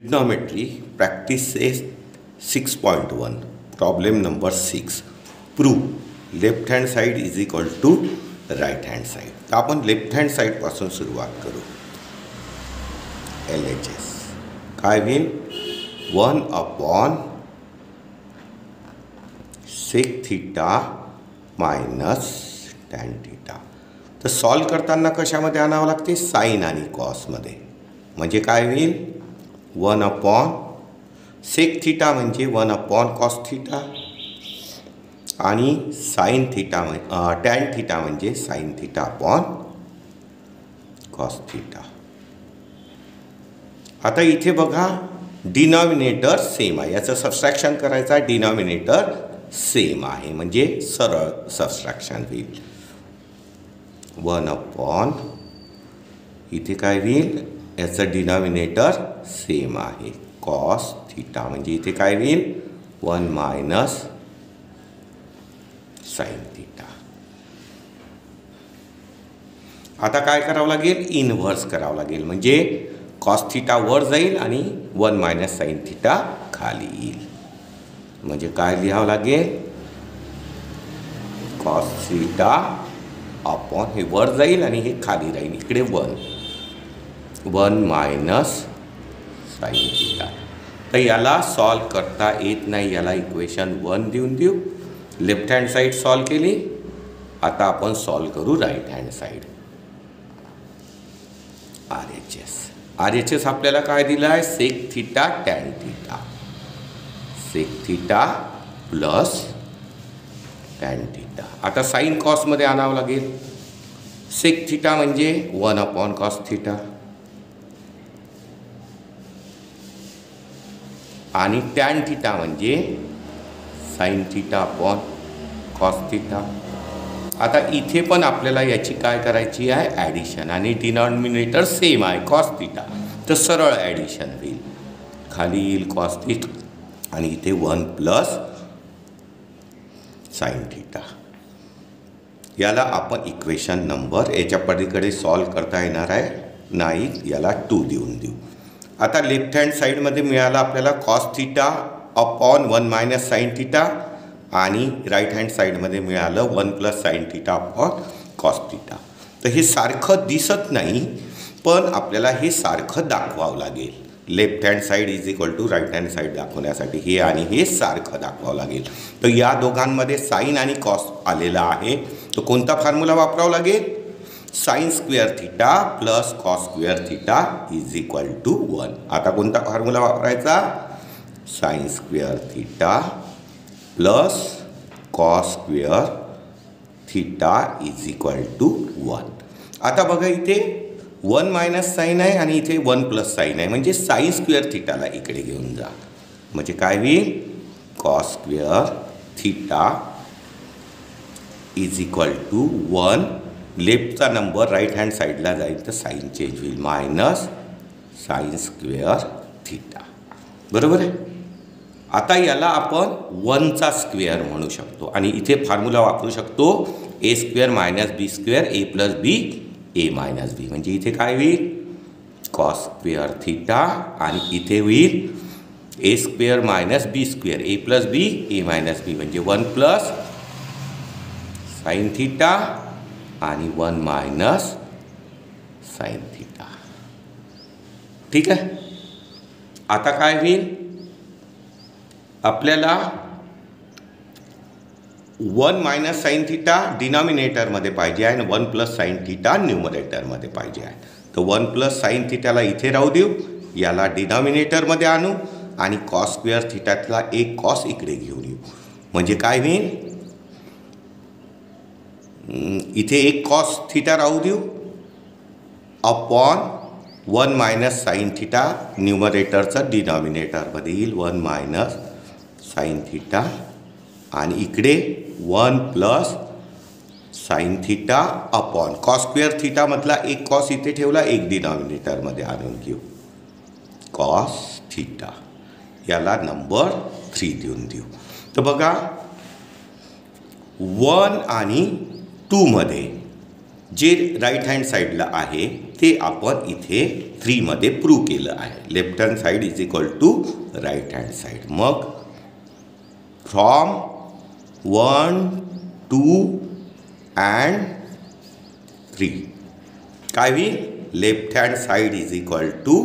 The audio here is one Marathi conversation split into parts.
Trigonometry practice 6.1 problem number 6 prove left hand side is equal to right hand side. तर आपण लेफ्ट हँड साइड पासून सुरुवात करू. LHS काय होईल 1/sec theta minus tan theta. तर सॉल्व करताना कशामध्ये आणावं लागते साइन आणि कॉसमध्ये. म्हणजे काय होईल 1/sec थीटा म्हणजे 1/cos थीटा आणि साइन थीटा टॅन थीटा म्हणजे sine theta upon cos theta. आता इथे बघा डिनॉमिनेटर सेम आहे. याचं सबस्ट्रॅक्शन करायचं आहे. डिनॉमिनेटर सेम आहे म्हणजे सरळ सबस्ट्रॅक्शन होईल. 1/, इथे काय होईल याचं डिनॉमिनेटर सेम आहे कॉस थीटा म्हणजे इथे काय होईल 1 मायनस साइन थीटा. आता काय करावं लागेल इनव्हर्स करावं लागेल म्हणजे कॉस थीटा वर जाईल आणि 1 मायनस साइन थीटा खाली येईल. म्हणजे काय लिहावं लागेल कॉस थीटा अपॉन हे वर जाईल आणि हे खाली राहील इकडे 1 मायनस साइन थीटा. तर याला सॉल्व करता येत नाही. याला इक्वेशन 1 देऊ. लेफ्ट हँड साइड सॉल्व केली. आता आपण सॉल्व करू राईट हँड साइड. RHS आपल्याला काय दिलं आहे sec theta tan theta. Sec theta plus tan theta. आता साइन कॉसमध्ये आणावं लागेल. सेक थीटा म्हणजे 1/cos थीटा आणि टॅन थीटा म्हणजे sine theta upon cos theta. आता इथे पण आपल्याला याची काय करायची आहे ॲडिशन आणि डिनॉमिनेटर सेम आहे कॉस थीटा. तर सरळ ॲडिशन होईल. खाली येईल कॉस थीटा आणि इथे 1 प्लस साइन थीटा. याला आपण इक्वेशन नंबर याच्या पलीकडे सॉल्व करता येणार आहे नाही. याला 2 देऊ. आता लेफ्ट हँड साईडमध्ये मिळाला आपल्याला cos theta upon 1 minus sine theta आणि राईट हँड साईडमध्ये मिळालं 1 plus sine theta upon cos theta. तर हे सारखं दिसत नाही पण आपल्याला हे सारखं दाखवावं लागेल. Left hand side is equal to right hand side दाखवण्यासाठी हे आणि हे सारखं दाखवावं लागेल. तर या दोघांमध्ये साइन आणि कॉस आलेला आहे. तर कोणता फॉर्म्युला वापरावा लागेल sine square theta plus cos square theta is equal to 1. आता कोणता फॉर्म्युला वापरायचा sine square theta plus cos square theta is equal to 1. आता बघा इथे 1 मायनस साइन आहे आणि इथे 1 प्लस साइन आहे म्हणजे साइन स्क्वेअर थीटाला इकडे घेऊन जा. म्हणजे काय होईल cos square theta is equal to 1. लेफ्टचा नंबर राईट हँड साईडला जाईल तर साइन चेंज होईल मायनस साइन स्क्वेअर थीटा. बरोबर आहे. आता याला आपण 1चा स्क्वेअर म्हणू शकतो आणि इथे फॉर्म्युला वापरू शकतो a square minus B square a plus B a minus बी. म्हणजे इथे काय होईल कॉस स्क्वेअर थीटा आणि इथे होईल a square minus B square a plus B a minus बी म्हणजे 1 प्लस साइन थीटा आणि 1 मायनस साइन थीटा. ठीक आहे. आता काय होईल आपल्याला 1 मायनस साइन थीटा डिनॉमिनेटरमध्ये पाहिजे आहे आणि 1 प्लस साइन थीटा न्यूमरेटरमध्ये पाहिजे आहे. तर 1 प्लस साइन थीटाला इथे राहू देऊ. याला डिनॉमिनेटरमध्ये आणू आणि कॉस स्क्वेअर थीटातला एक कॉस इकडे घेऊन येऊ. म्हणजे काय होईल इथे एक कॉस थीटा राहू देऊ अपॉन 1 मायनस साइन थीटा न्यूमरेटरचं डिनॉमिनेटरमध्ये येईल 1 मायनस साइन थीटा आणि इकडे 1 plus sine theta upon cos square थीटामधला एक कॉस इथे ठेवला एक डिनॉमिनेटरमध्ये आणून घेऊ कॉस थीटा. याला नंबर 3 देऊ. तर बघा 1 आणि 2 मध्ये जे राईट हँड साईडला आहे ते आपण इथे 3 मध्ये प्रूव्ह केलं आहे. Left hand side is equal to right hand side. मग फ्रॉम 1, 2 and 3 काय होईल? Left hand side is equal to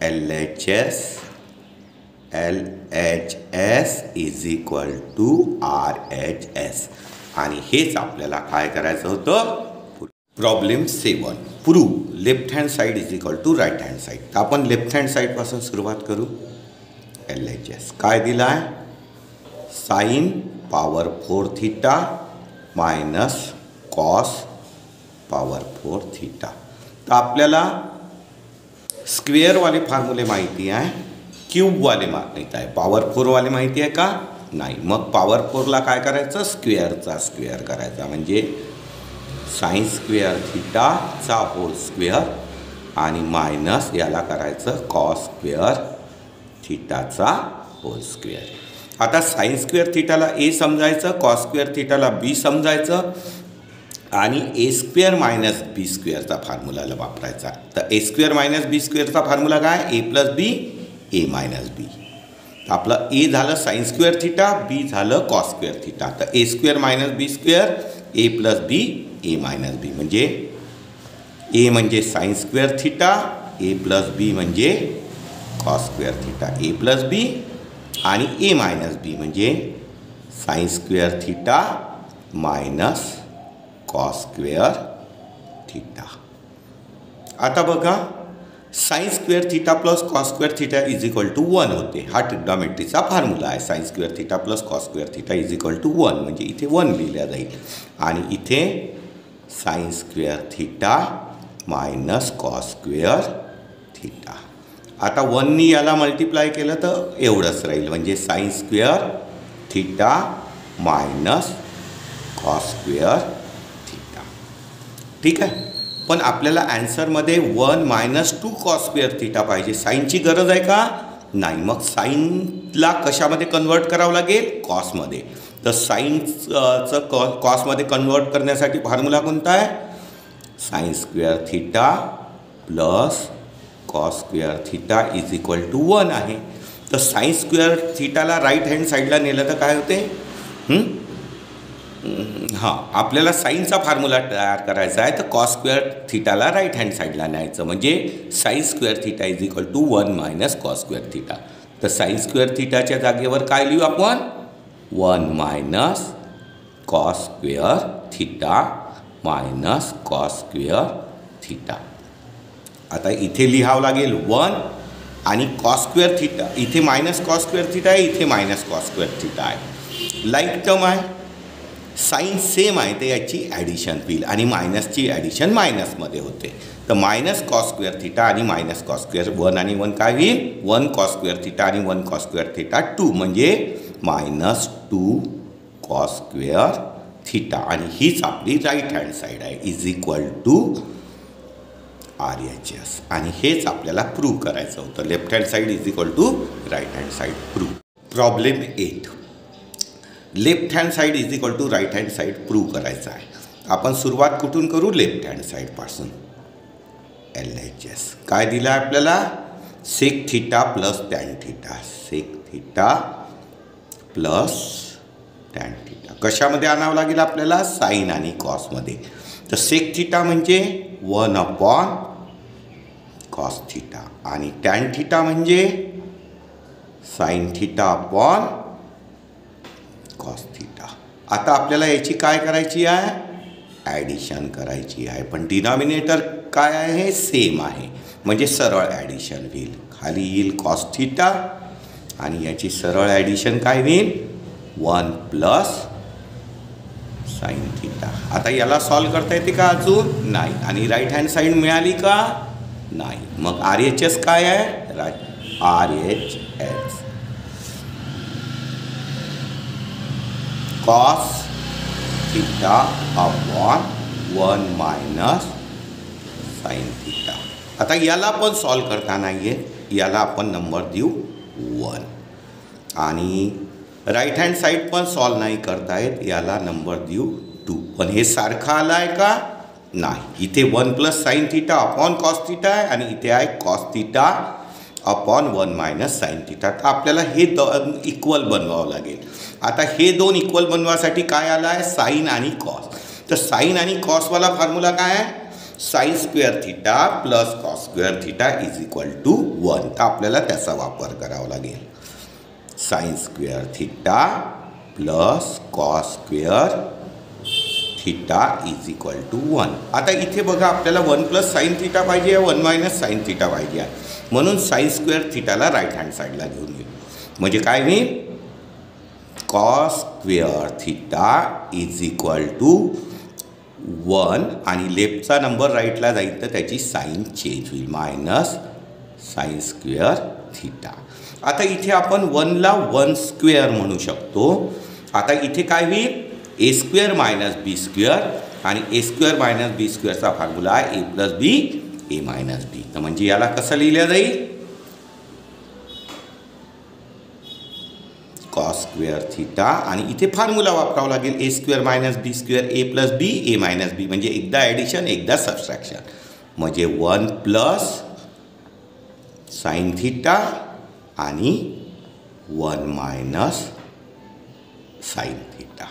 LHS is equal to RHS. आणि हेच आपल्याला काय करायचं होतं? Problem 7 prove left hand side is equal to right hand side. तर आपण लेफ्ट हँड साईडपासून सुरुवात करू. LHS काय दिला आहे? Sine power 4 theta minus cos power 4 theta. तर आपल्याला स्क्वेअरवाले फॉर्म्युले माहिती आहे, क्यूबवाले माहीत आहे. पॉवर 4वाले माहिती आहे का? नाही. मग पॉवर 4ला काय करायचं? स्क्वेअरचा स्क्वेअर करायचा, म्हणजे साइन स्क्वेअर थीटाचा होल स्क्वेअर आणि मायनस याला करायचं कॉस स्क्वेअर थीटाचा होल स्क्वेअर. आता साइन स्क्वेअर थीटाला ए समजायचं, कॉस स्क्वेअर थीटाला बी समजायचं आणि ए स्क्वेअर मायनस बी स्क्वेअरचा फॉर्म्युलाला वापरायचा. तर a square minus B स्क्वेअरचा formula काय? ए प्लस बी ए मायनस बी. आपलं ए झालं साइन स्क्वेअर थीटा, बी झालं कॉस स्क्वेअर थीटा. तर a square minus B square a plus b a minus बी, म्हणजे ए म्हणजे sine square theta, a plus b म्हणजे cos square theta a plus b, आणि ए मायनस बी म्हणजे sine square theta minus cos square theta. आता बघा, sine square theta plus cos square theta is equal to 1 होते. हा ट्रिग्नॉमेट्रीचा फॉर्म्युला आहे. Sine square theta plus cos square theta is equal to 1, म्हणजे इथे 1 लिहिल्या जाईल. आणि इथे sign square theta minus cos square theta. आता 1नी याला मल्टिप्लाय केलं तर एवढंच राहील, म्हणजे sine square theta minus cos square theta. ठीक आहे. पण आपल्याला ॲन्सरमध्ये 1 मायनस 2 कॉस स्क्वेअर थीटा पाहिजे. साईनची गरज आहे का? नाही. मग साईनला कशामध्ये कन्वर्ट करावं लागेल? कॉसमध्ये. तर साईनचं कॉसमध्ये कन्वर्ट करण्यासाठी फॉर्म्युला कोणता आहे? Sine square theta plus cos square theta is equal to 1 आहे. तर साइन स्क्वेअर थीटाला राईट हँड साईडला नेलं तर काय होते? हां, आपल्याला साईनचा फॉर्म्युला तयार करायचा आहे, तर कॉस स्क्वेअर थीटाला राईट हँड साईडला न्यायचं, म्हणजे sine square theta is equal to 1 minus cos square theta. तर साइन स्क्वेअर थीटाच्या जागेवर काय लिहू आपण? 1 minus cos square theta minus cos square theta. आता इथे लिहावं लागेल 1 आणि कॉस स्क्वेअर थीटा, इथे मायनस कॉस स्क्वेअर थीटा आहे, इथे मायनस कॉस स्क्वेअर थीटा आहे. लाईक टर्म आहे, साइन सेम आहे, तर याची ॲडिशन होईल आणि मायनसची ॲडिशन मायनसमध्ये होते. तर मायनस कॉस स्क्वेअर थीटा आणि मायनस कॉस स्क्वेअर 1 आणि 1 काय होईल? 1 कॉस स्क्वेअर थीटा आणि 1 कॉस स्क्वेअर थीटा 2, म्हणजे मायनस 2 कॉस स्क्वेअर थीटा. आणि हीच आपली राईट हँड साईड आहे, इज इक्वल टू RHS. आणि हेच आपल्याला प्रूव्ह करायचं होतं. Left hand side is equal to right hand side prove. Problem 8, left hand side is equal to right hand side prove करायचं आहे. आपण सुरुवात कुठून करू? Left hand साईडपासून. LHS काय दिलं आहे आपल्याला? Sec theta plus tan theta. Sec theta plus tan theta कशामध्ये आणावं लागेल आपल्याला? साईन आणि कॉसमध्ये. तर सेक थीटा म्हणजे 1 अपॉन कॉस थीटा आणि टॅन थीटा म्हणजे sine theta upon cos theta. आता आपल्याला याची काय करायची आहे? ॲडिशन करायची आहे. पण डिनॉमिनेटर काय आहे? सेम आहे, म्हणजे सरळ ॲडिशन होईल. खाली येईल कॉस थीटा आणि याची सरळ ॲडिशन काय होईल? 1 प्लस साइन थीटा. आता याला सॉल्व करता येते का? अजून नाही. आणि राईट हँड साईड मिळाली का? नाही. मग RHS काय आहे? RHS cos theta upon 1 minus sine theta. आता याला पण सॉल्व करता नाही आहे, याला आपण नंबर देऊ 1. आणि राईट हँड साईड पण सॉल्व नाही करता येत, याला नंबर देऊ 2. पण हे सारखं आलं आहे का? नाही, इथे 1 plus sine theta upon cos theta आहे आणि इथे आहे cos theta upon 1 minus sine theta. तर आपल्याला हे दोन इक्वल बनवावं लागेल. आता हे दोन इक्वल बनवासाठी काय आलं आहे, साईन आणि कॉस. तर साईन आणि कॉसवाला फॉर्म्युला काय आहे, sine square theta plus cos square theta is equal to 1. तर आपल्याला त्याचा वापर करावा लागेल. Sine square theta plus cos square theta is equal to 1. आता इथे बघा आपल्याला 1 प्लस साईन थिटा पाहिजे आहे, 1 मायनस साईन थिटा पाहिजे आहे. म्हणून साईन स्क्वेअर थिटाला राईट हँड साईडला घेऊन येऊ. म्हणजे काय होईल, cos square theta is equal to 1 आणि लेफ्टचा नंबर राईटला जाईल तर त्याची साईन चेंज होईल, मायनस साईन स्क्वेअर थिटा. आता इथे आपण 1ला 1 स्क्वेअर म्हणू शकतो. आता इथे काय होईल, ए स्क्वेअर मायनस बी स्क्वेअर आणि ए स्क्वेअर मायनस बी स्क्वेअरचा फॉर्म्युला आहे ए प्लस बी ए मायनस बी. तर म्हणजे याला कसं लिहिलं जाईल, कॉस स्क्वेअर थिटा आणि इथे फॉर्म्युला वापरावा लागेल ए square minus B square a plus b a minus बी. म्हणजे एकदा ॲडिशन एकदा सबस्ट्रॅक्शन. म्हणजे 1 प्लस साईन थिटा आणि 1 मायनस साईन थिटा.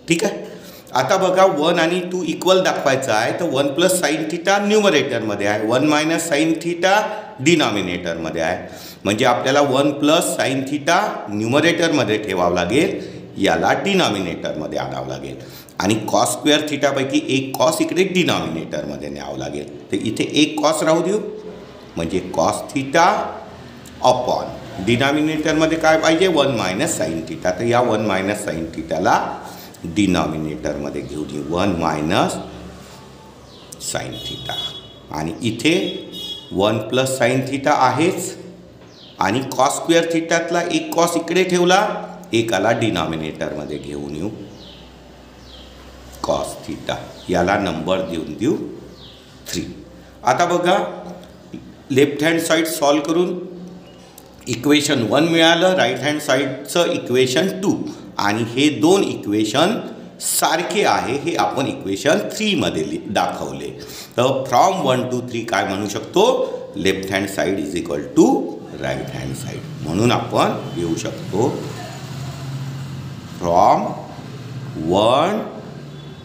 ठीक आहे. आता बघा 1 आणि 2 इक्वल दाखवायचं आहे तर 1 प्लस साईन थिटा न्यूमरेटरमध्ये आहे, 1 मायनस साईन थिटा डिनॉमिनेटरमध्ये आहे. म्हणजे आपल्याला 1 प्लस साईन थिटा न्यूमरेटरमध्ये ठेवावं लागेल, याला डिनॉमिनेटरमध्ये आणावं लागेल. आणि कॉस स्क्वेअर थिटापैकी एक कॉस इकडे डिनॉमिनेटरमध्ये न्यावं लागेल. तर इथे एक कॉस राहू देऊ. म्हणजे कॉस थिटा अपॉन डिनॉमिनेटरमध्ये काय पाहिजे, 1 मायनस साईन थिटा. तर या 1 मायनस साईन थिटाला डिनॉमिनेटरमध्ये घेऊन येऊ, 1 मायनस साईन थिटा. आणि इथे 1 प्लस साईन थिटा आहेच आणि कॉस स्क्वेअर थिटातला एक कॉस इकडे ठेवला, एकाला डिनॉमिनेटरमध्ये घेऊन येऊ, कॉस थिटा. याला नंबर देऊ 3. आता बघा लेफ्ट हँड साईड सॉल्व करून इक्वेशन 1 मिळालं, राईट हँड साईडचं इक्वेशन 2 आणि हे दोन इक्वेशन सारखे आहे हे आपण इक्वेशन 3 मध्ये दाखवले. तर फ्रॉम 1 to 3 काय म्हणू शकतो, left hand side is equal to right hand side. म्हणून आपण लिहू शकतो from 1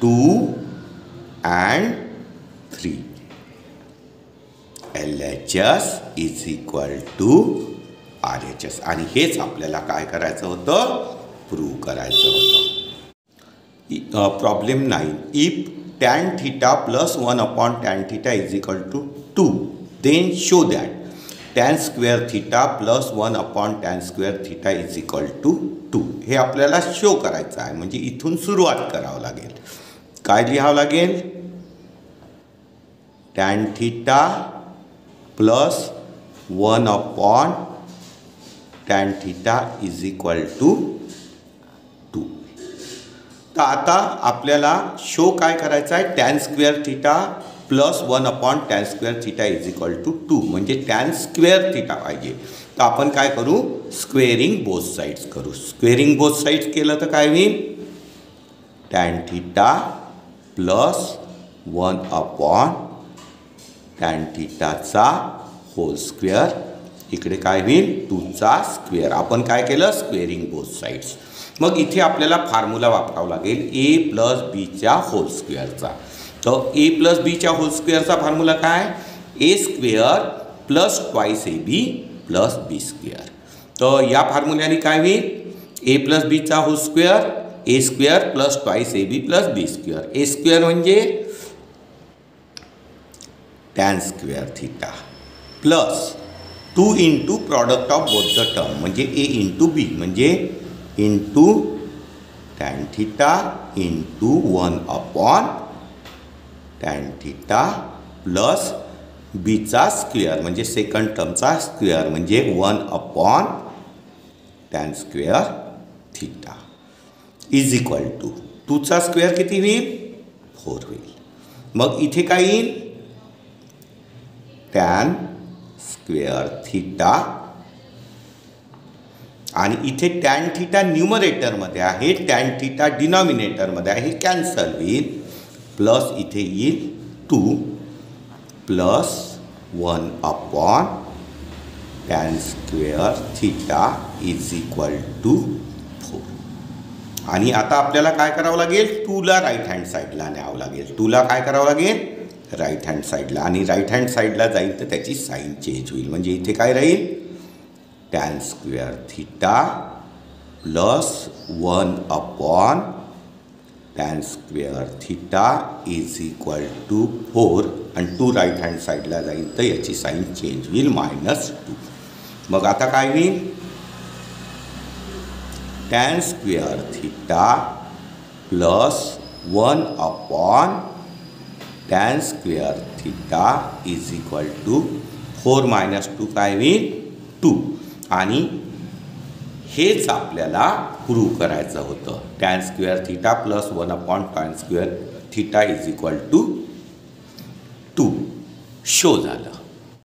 2 and 3 LHS is equal to RHS. आणि हेच आपल्याला काय करायचं होतं, प्रूव्ह करायचं होतं. Problem 9. If tan theta plus 1 upon tan theta is equal to 2, then show that tan square theta plus 1 upon tan square theta is equal to 2. हे आपल्याला शो करायचं आहे. म्हणजे इथून सुरुवात करावं लागेल. काय लिहावं लागेल, tan theta plus 1 upon tan theta is equal to 2. तर आता आपल्याला शो काय करायचा आहे, tan square theta plus 1 upon tan square theta is equal to 2. म्हणजे टॅन स्क्वेअर थिटा पाहिजे. तर आपण काय करू, स्क्वेअरिंग बोथ साईड्स करू. स्क्वेअरिंग बोथ साईड्स केलं तर काय होईल, tan theta plus 1 upon tan थिटाचा होल स्क्वेअर, इकडे काय होईल 2चा स्क्वेअर. आपण काय केलं, स्क्वेअरिंग बोथ साईड्स. मग इथे आपल्याला फॉर्म्युला वापरावा लागेल ए प्लस बीच्या होल स्क्वेअरचा. तर ए प्लस बीच्या होल स्क्वेअरचा फॉर्म्युला काय, A square plus twice A B plus B square. तर या फॉर्म्युल्याने काय होईल, ए प्लस बीचा whole square, A square plus twice A B plus B square. A square म्हणजे tan square theta plus 2 into product of both the term म्हणजे ए इंटू बी म्हणजे into tan theta into 1 upon tan theta plus बीचा स्क्वेअर म्हणजे सेकंड टर्मचा स्क्वेअर म्हणजे 1 upon tan square theta is equal to 2चा स्क्वेअर किती होईल, 4 होईल. मग इथे काय येईल, टॅन स्क्वेअर थिटा आणि इथे टॅन थिटा न्यूमरेटरमध्ये आहे, टॅन थिटा डिनॉमिनेटरमध्ये आहे, कॅन्सल होईल. प्लस इथे येईल 2 plus 1 upon tan square theta is equal to 4. आणि आता आपल्याला काय करावं लागेल, 2ला राईट हँड साईडला न्यावं लागेल. 2ला काय करावं लागेल, राईट हँड साईडला. आणि राईट हँड साईडला जाईल तर त्याची साईन चेंज होईल. म्हणजे इथे काय राहील, tan square theta plus 1 upon tan square theta is equal to 4. आणि 2 राईट हँड साईडला जाईल तर याची साईन चेंज होईल -2. मग आता काय होईल, tan square theta plus 1 upon tan square theta is equal to 4 - 2 काय होईल, 2. आणि हेच आपल्याला प्रूव्ह करायचं होतं. Tan square theta plus 1 upon tan square theta is equal to 2 show झालं.